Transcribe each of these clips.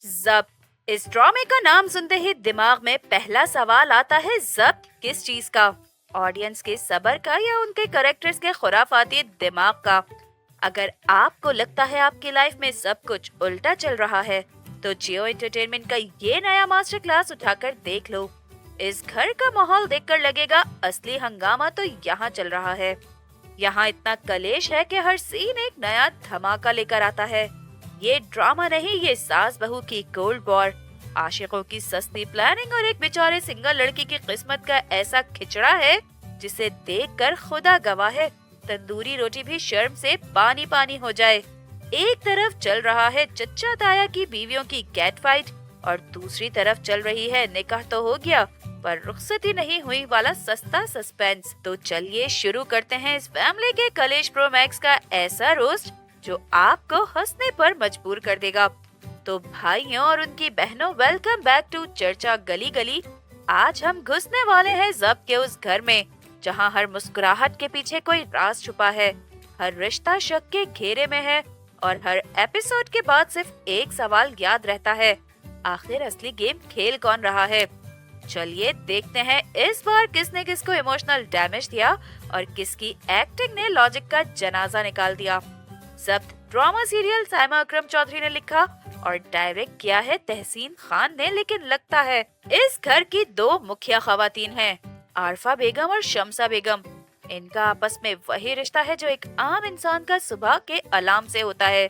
जब्त। इस ड्रामे का नाम सुनते ही दिमाग में पहला सवाल आता है, जब्त किस चीज का? ऑडियंस के सब्र का या उनके कैरेक्टर्स के खुराफाती दिमाग का? अगर आपको लगता है आपकी लाइफ में सब कुछ उल्टा चल रहा है, तो जियो एंटरटेनमेंट का ये नया मास्टर क्लास उठाकर देख लो। इस घर का माहौल देखकर लगेगा असली हंगामा तो यहाँ चल रहा है। यहाँ इतना कलेश है कि हर सीन एक नया धमाका लेकर आता है। ये ड्रामा नहीं, ये सास बहू की कोल्ड वॉर, आशिकों की सस्ती प्लानिंग और एक बेचारे सिंगल लड़की की किस्मत का ऐसा खिचड़ा है जिसे देखकर खुदा गवाह है तंदूरी रोटी भी शर्म से पानी पानी हो जाए। एक तरफ चल रहा है चच्चा ताया की बीवियों की कैट फाइट और दूसरी तरफ चल रही है निकाह तो हो गया पर रुखसती नहीं हुई वाला सस्ता सस्पेंस। तो चलिए शुरू करते हैं इस फैमिली के कलेश प्रो मैक्स का ऐसा रोस्ट जो आपको हंसने पर मजबूर कर देगा। तो भाइयों और उनकी बहनों, वेलकम बैक टू चर्चा गली गली। आज हम घुसने वाले हैं जब्त के उस घर में जहां हर मुस्कुराहट के पीछे कोई राज छुपा है, हर रिश्ता शक के घेरे में है और हर एपिसोड के बाद सिर्फ एक सवाल याद रहता है, आखिर असली गेम खेल कौन रहा है? चलिए देखते हैं इस बार किसने किसको इमोशनल डैमेज दिया और किसकी एक्टिंग ने लॉजिक का जनाजा निकाल दिया। जब्त ड्रामा सीरियल साइमा अकरम चौधरी ने लिखा और डायरेक्ट किया है तहसीन खान ने, लेकिन लगता है इस घर की दो मुखिया खवातीन हैं, आरफा बेगम और शमसा बेगम। इनका आपस में वही रिश्ता है जो एक आम इंसान का सुबह के अलार्म से होता है,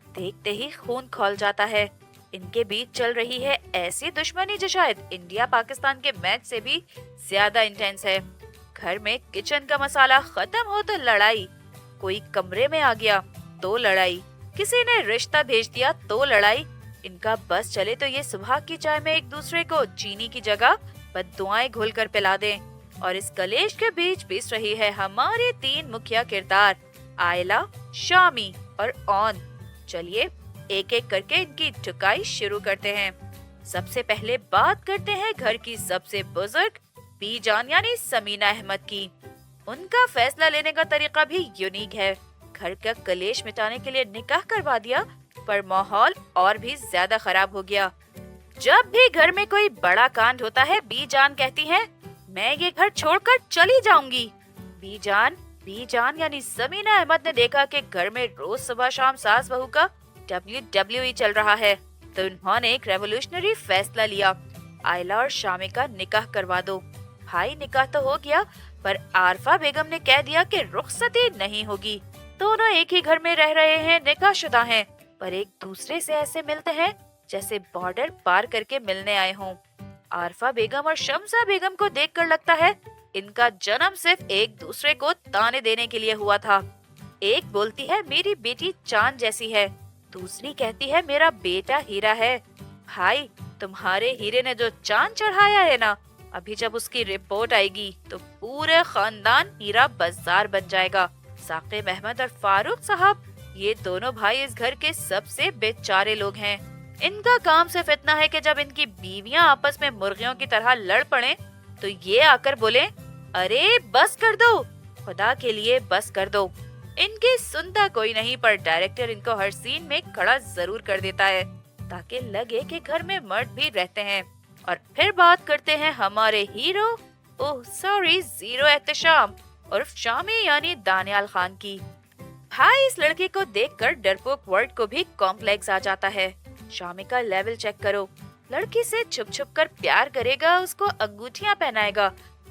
देखते ही खून खौल जाता है। इनके बीच चल रही है ऐसी दुश्मनी जो शायद इंडिया पाकिस्तान के मैच से भी ज्यादा इंटेंस है। घर में किचन का मसाला खत्म हो तो लड़ाई, कोई कमरे में आ गया तो लड़ाई, किसी ने रिश्ता भेज दिया तो लड़ाई। इनका बस चले तो ये सुबह की चाय में एक दूसरे को चीनी की जगह बद्दुआएं घोल कर पिला दें। और इस कलेश के बीच बीस रही है हमारे तीन मुखिया किरदार, आयला, शामी और ऑन। चलिए एक एक करके इनकी ठुकाई शुरू करते हैं। सबसे पहले बात करते हैं घर की सबसे बुजुर्ग बी जान यानी समीना अहमद की। उनका फैसला लेने का तरीका भी यूनिक है। घर का कलेश मिटाने के लिए निकाह करवा दिया पर माहौल और भी ज्यादा खराब हो गया। जब भी घर में कोई बड़ा कांड होता है, बी जान कहती है मैं ये घर छोड़कर चली जाऊंगी। बी जान यानी समीना अहमद ने देखा कि घर में रोज सुबह शाम सास बहू का WWE चल रहा है, तो उन्होंने एक रेवोल्यूशनरी फैसला लिया, आयला और शामी का निकाह करवा दो। भाई निकाह तो हो गया पर आरफा बेगम ने कह दिया कि रुखसती नहीं होगी। दोनों एक ही घर में रह रहे हैं, निकाहशुदा हैं, पर एक दूसरे से ऐसे मिलते हैं जैसे बॉर्डर पार करके मिलने आए हों। आरफा बेगम और शमसा बेगम को देखकर लगता है इनका जन्म सिर्फ एक दूसरे को ताने देने के लिए हुआ था। एक बोलती है मेरी बेटी चांद जैसी है, दूसरी कहती है मेरा बेटा हीरा है। भाई तुम्हारे हीरे ने जो चांद चढ़ाया है ना, अभी जब उसकी रिपोर्ट आएगी तो पूरे खानदान हीरा बाजार बन जाएगा। साकिब अहमद और फारूक साहब, ये दोनों भाई इस घर के सबसे बेचारे लोग हैं। इनका काम सिर्फ इतना है कि जब इनकी बीवियां आपस में मुर्गियों की तरह लड़ पड़े तो ये आकर बोले अरे बस कर दो, खुदा के लिए बस कर दो। इनकी सुनता कोई नहीं पर डायरेक्टर इनको हर सीन में खड़ा जरूर कर देता है ताकि लगे कि घर में मर्द भी रहते हैं। और फिर बात करते हैं हमारे hero, oh sorry, zero Ehtesham उर्फ शामी यानी दानियाल खान की। भाई इस लड़के को देखकर डरपोक वर्ड को भी कॉम्प्लेक्स आ जाता है। शामी का लेवल चेक करो, लड़की से छुप छुप कर प्यार करेगा, उसको अंगूठियां पहनाएगा,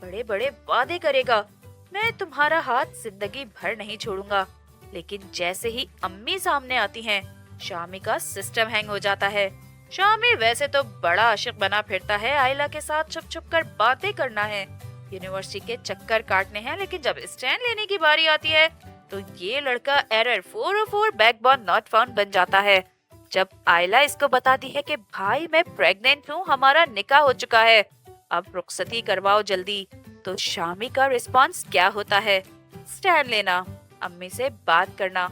बड़े बड़े वादे करेगा, मैं तुम्हारा हाथ जिंदगी भर नहीं छोड़ूंगा। लेकिन जैसे ही अम्मी सामने आती हैं, शामी का सिस्टम हैंग हो जाता है। शामी वैसे तो बड़ा आशिक बना फिरता है, आयला के साथ छुप छुप कर बातें करना है, यूनिवर्सिटी के चक्कर काटने हैं, लेकिन जब स्टैंड लेने की बारी आती है तो ये लड़का एरर 404 बैकबोन नॉट फाउंड बन जाता है। जब आयला इसको बताती है कि भाई मैं प्रेग्नेंट हूँ, हमारा निकाह हो चुका है, अब रुखसती करवाओ जल्दी, तो शामी का रिस्पांस क्या होता है? स्टैंड लेना, अम्मी से बात करना।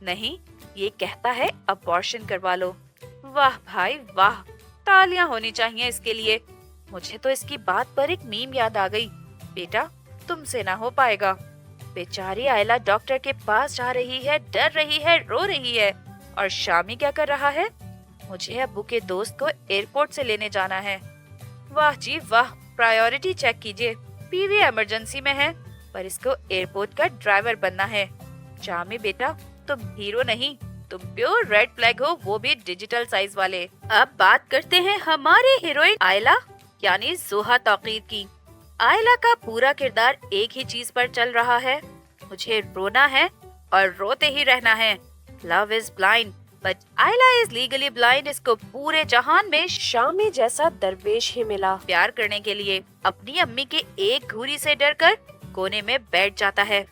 नहीं, ये कहता है अबॉर्शन करवा लो। वाह भाई वाह, तालियां होनी चाहिए इसके लिए। मुझे तो इसकी बात पर एक मीम याद आ गई, बेटा तुमसे ना हो पाएगा। बेचारी आयला डॉक्टर के पास जा रही है, डर रही है, रो रही है, और शामी क्या कर रहा है? मुझे अब्बू के दोस्त को एयरपोर्ट से लेने जाना है। वाह जी वाह, प्रायोरिटी चेक कीजिए। बीवी इमरजेंसी में है, पर इसको एयरपोर्ट का ड्राइवर बनना है। चामी बेटा, तुम हीरो नहीं, तुम प्योर रेड फ्लैग हो, वो भी डिजिटल साइज वाले। अब बात करते हैं हमारे हीरोइन आयला यानी जोहा तौकीर की। आयला का पूरा किरदार एक ही चीज पर चल रहा है, मुझे रोना है और रोते ही रहना है। लव इज ब्लाइंड बट आयला इज लीगली ब्लाइंड। इसको पूरे जहान में शामी जैसा दरवेश ही मिला। प्यार करने के लिए अपनी अम्मी के एक घूरी से डरकर कोने में बैठ जाता है।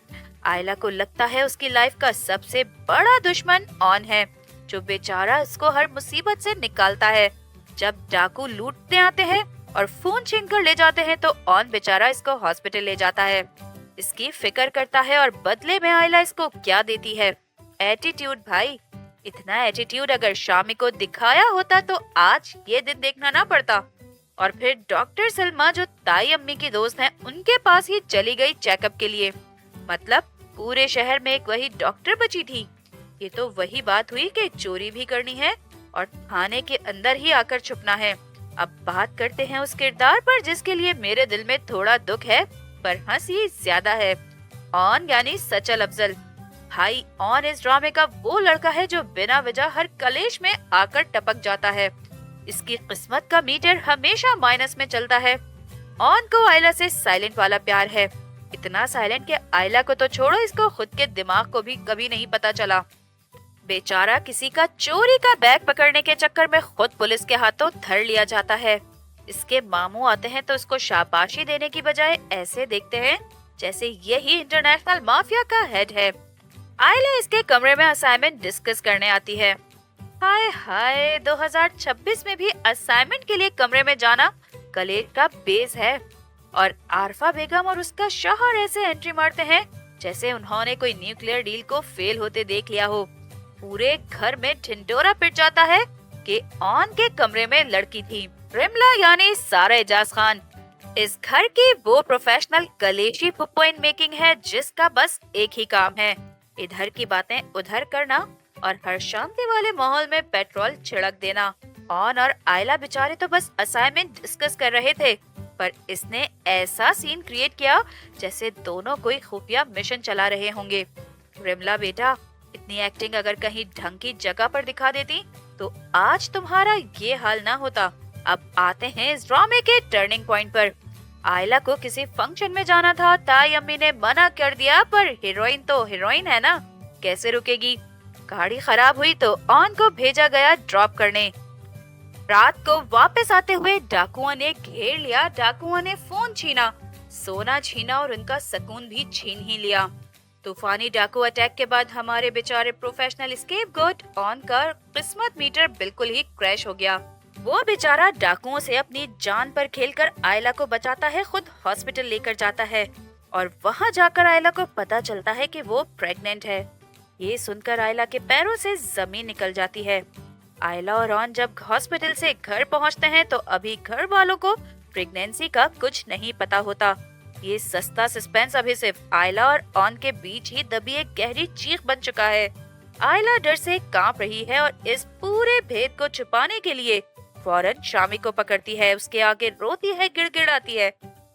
आयला को लगता है उसकी लाइफ का सबसे बड़ा दुश्मन ऑन है, जो बेचारा इसको हर मुसीबत से निकालता है। जब डाकू लूटते आते हैं और फोन छीन कर ले जाते हैं तो ऑन बेचारा इसको हॉस्पिटल ले जाता है, इसकी फिक्र करता है और बदले में आयला इसको क्या देती है? एटीट्यूड भाई। इतना एटीट्यूड अगर शामी को दिखाया होता तो आज ये दिन देखना ना पड़ता। और फिर डॉक्टर सलमा जो ताई अम्मी की दोस्त हैं, उनके पास ही चली गई चेकअप के लिए। मतलब पूरे शहर में एक वही डॉक्टर बची थी। ये तो वही बात हुई कि चोरी भी करनी है और थाने के अंदर ही आकर छुपना है। अब बात करते हैं उस किरदार पर जिसके लिए मेरे दिल में थोड़ा दुख है पर हंसी ज्यादा है। ऑन यानी सचल अफजल। भाई ऑन इस ड्रामे का वो लड़का है जो बिना वजह हर कलेश में आकर टपक जाता है। इसकी किस्मत का मीटर हमेशा माइनस में चलता है। ऑन को आयला से साइलेंट वाला प्यार है, इतना साइलेंट कि आयला को तो छोड़ो, इसको खुद के दिमाग को भी कभी नहीं पता चला। बेचारा किसी का चोरी का बैग पकड़ने के चक्कर में खुद पुलिस के हाथों धर लिया जाता है। इसके मामू आते हैं तो इसको शाबाशी देने की बजाय ऐसे देखते हैं जैसे यही इंटरनेशनल माफिया का हेड है। आयला इसके कमरे में असाइनमेंट डिस्कस करने आती है। हाय हाय, 2026 में भी असाइनमेंट के लिए कमरे में जाना कलेश का बेस है। और आरफा बेगम और उसका शौहर ऐसे एंट्री मारते हैं जैसे उन्होंने कोई न्यूक्लियर डील को फेल होते देख लिया हो। पूरे घर में ढिंडोरा पिट जाता है कि ऑन के कमरे में लड़की थी, रिमला यानी सारा एजाज खान। इस घर की वो प्रोफेशनल कलेशी पुप्पो इन मेकिंग है जिसका बस एक ही काम है, इधर की बातें उधर करना और हर शांति वाले माहौल में पेट्रोल छिड़क देना। ऑन और आयला बेचारे तो बस असाइनमेंट डिस्कस कर रहे थे, पर इसने ऐसा सीन क्रिएट किया जैसे दोनों कोई खुफिया मिशन चला रहे होंगे। रिमला बेटा, इतनी एक्टिंग अगर कहीं ढंग की जगह पर दिखा देती तो आज तुम्हारा ये हाल ना होता। अब आते हैं इस ड्रामे के टर्निंग पॉइंट पर। आयला को किसी फंक्शन में जाना था, ताई अम्मी ने मना कर दिया, पर हीरोइन तो हीरोइन है ना, कैसे रुकेगी? गाड़ी खराब हुई तो ऑन को भेजा गया ड्रॉप करने। रात को वापस आते हुए डाकुओं ने घेर लिया, डाकुओं ने फोन छीना, सोना छीना और उनका सुकून भी छीन ही लिया। तूफानी डाकू अटैक के बाद हमारे बेचारे प्रोफेशनल स्केपगोट ऑन का किस्मत मीटर बिल्कुल ही क्रैश हो गया। वो बेचारा डाकुओं से अपनी जान पर खेलकर आयला को बचाता है, खुद हॉस्पिटल लेकर जाता है और वहाँ जाकर आयला को पता चलता है कि वो प्रेग्नेंट है। ये सुनकर आयला के पैरों से जमीन निकल जाती है। आयला और ऑन जब हॉस्पिटल से घर पहुँचते हैं तो अभी घर वालों को प्रेगनेंसी का कुछ नहीं पता होता। ये सस्ता सस्पेंस अभी सिर्फ आयला और ऑन के बीच ही दबी एक गहरी चीख बन चुका है। आयला डर से कांप रही है और इस पूरे भेद को छुपाने के लिए फौरन शामी को पकड़ती है, उसके आगे रोती है, गिड़गिड़ाती है,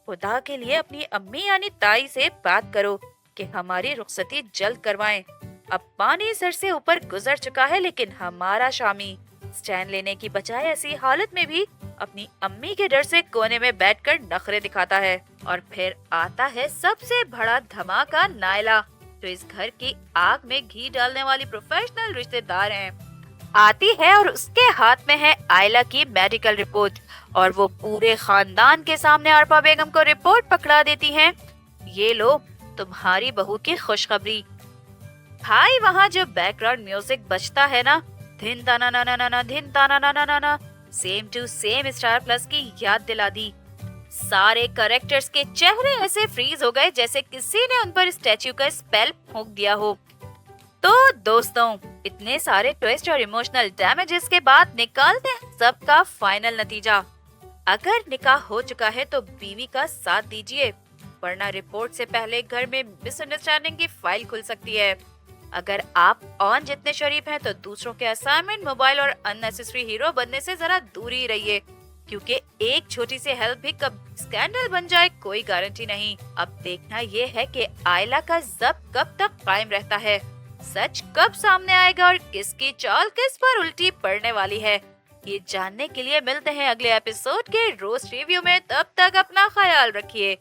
खुदा के लिए अपनी अम्मी यानी ताई से बात करो कि हमारी रुखसती जल्द करवाएं। अब पानी सर से ऊपर गुजर चुका है, लेकिन हमारा शामी स्टैंड लेने की बजाय ऐसी हालत में भी अपनी अम्मी के डर से कोने में बैठकर नखरे दिखाता है। और फिर आता है सबसे बड़ा धमाका, नायला जो इस घर की आग में घी डालने वाली प्रोफेशनल रिश्तेदार है, आती है और उसके हाथ में है आयला की मेडिकल रिपोर्ट और वो पूरे खानदान के सामने आरफा बेगम को रिपोर्ट पकड़ा देती हैं। ये लो तुम्हारी बहू की खुशखबरी। भाई वहाँ जो बैकग्राउंड म्यूजिक बजता है ना, धिन ताना ना ना ना ना, धिन ताना ना ना ना ना, same to same Star Plus की याद दिला दी। सारे कैरेक्टर्स के चेहरे ऐसे फ्रीज हो गए जैसे किसी ने उन पर स्टैच्यू का स्पेल फूंक दिया हो। तो दोस्तों, इतने सारे ट्विस्ट और इमोशनल डैमेजेस के बाद निकालते हैं सबका फाइनल नतीजा। अगर निकाह हो चुका है तो बीवी का साथ दीजिए, वरना रिपोर्ट से पहले घर में मिसअंडरस्टैंडिंग की फाइल खुल सकती है। अगर आप ऑन जितने शरीफ हैं तो दूसरों के असाइनमेंट, मोबाइल और अननेसेसरी हीरो बनने से जरा दूर ही रहिए, क्योंकि एक छोटी सी हेल्प भी कब स्कैंडल बन जाए कोई गारंटी नहीं। अब देखना ये है कि आयला का ज़ब्त कब तक कायम रहता है, सच कब सामने आएगा और किसकी चाल किस पर उल्टी पड़ने वाली है। ये जानने के लिए मिलते हैं अगले एपिसोड के रोस्ट रिव्यू में। तब तक अपना ख्याल रखिए।